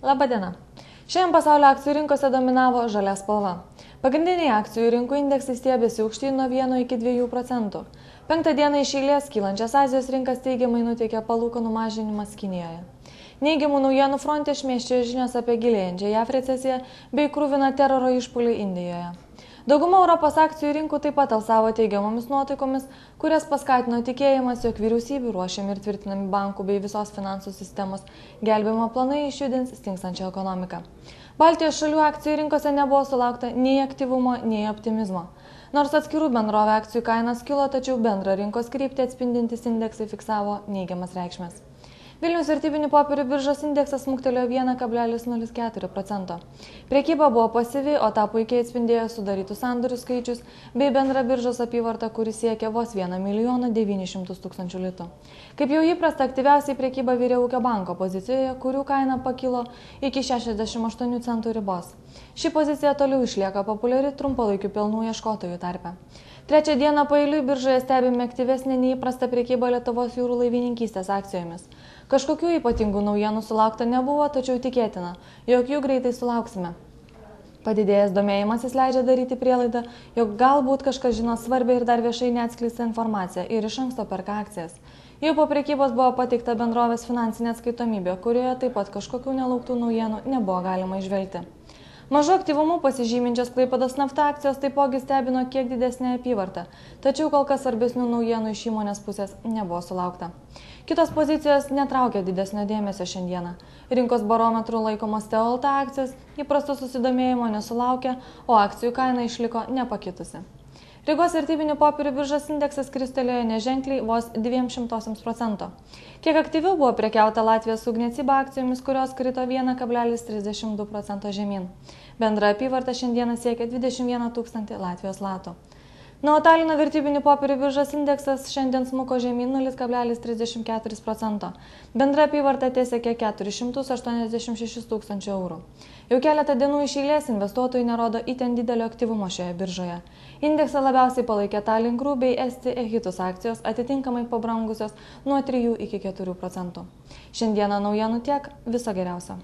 Labadiena. Šiandien pasaulio akcijų rinkose dominavo žalia spalva. Pagrindiniai akcijų rinkų indeksai stiebėsi aukštyn nuo 1 iki 2%. 5 dieną iš eilės kylančias Azijos rinkas teigiamai nuteikė palūkanų mažinimas Kinijoje. Neigiamų naujienų fronte šmėsčiojo žinios apie gilėjančią JAV recesiją bei kruviną teroro išpuolį Indijoje. Dauguma Europos akcijų rinkų taip pat alsavo teigiamomis nuotaikomis, kurias paskatino tikėjimas, jog vyriausybių ruošiami ir tvirtinami bankų bei visos finansų sistemos gelbėjimo planai išjudins stingstančią ekonomiką. Baltijos šalių akcijų rinkose nebuvo sulaukta nei aktyvumo, nei optimizmo. Nors atskirų bendrovė akcijų kainos kilo, tačiau bendrą rinkos kryptį atspindintis indeksai fiksavo neigiamas reikšmes. Vilniaus vertybinių popierių biržos indeksas smuktelėjo 1,04%. Prekyba buvo pasyvi, o tą puikiai atspindėjo sudarytų sandorių skaičius bei bendra biržos apyvarta, kuris siekia vos 1 900 000 litų. Kaip jau įprasta, aktyviausiai prekyba vyrė Ūkio banko pozicijoje, kurių kaina pakilo iki 68 centų ribos. Ši pozicija toliau išlieka populiari trumpalaikių pelnų ieškotojų tarpe. Trečią dieną paeiliui biržoje stebime aktyvesnė neįprasta prekyba Lietuvos jūrų laivininkystės akcijomis. Kažkokių ypatingų naujienų sulaukta nebuvo, tačiau tikėtina, jog jų greitai sulauksime. Padidėjęs domėjimasis leidžia daryti prielaidą, jog galbūt kažkas žino svarbią ir dar viešai neatskleistą informaciją ir iš anksto perka akcijas. Jau po prekybos buvo pateikta bendrovės finansinė atskaitomybė, kurioje taip pat kažkokių nelauktų naujienų nebuvo galima įžvelgti. Mažu aktyvumu pasižyminčios Klaipėdos nafta akcijos taipogi stebino kiek didesnę apyvartą, tačiau kol kas svarbesnių naujienų iš įmonės pusės nebuvo sulaukta. Kitos pozicijos netraukė didesnio dėmesio šiandieną. Rinkos barometrų laikomos Teolta akcijos įprasto susidomėjimo nesulaukė, o akcijų kaina išliko nepakitusi. Rygos vertybinių popierių biržos indeksas kristelėjo neženkliai vos 0,02%. Kiek aktyviau buvo prekiauta Latvijos Ugniaciba akcijomis, kurios krito 1,32% žemyn. Bendra apyvarta šiandieną siekia 21 000 Latvijos latų. Nuo Talino vertybinių popierių biržos indeksas šiandien smuko žemyn 0,34%. Bendra apyvarta tiesiekė 486 000 eurų. Jau keletą dienų iš eilės investuotojai nerodo itin didelio aktyvumo šioje biržoje. Indeksą labiausiai palaikė Tallink Group bei Esti Ehitus akcijos, atitinkamai pabrangusios nuo 3 iki 4%. Šiandieną naujienų tiek, viso geriausio.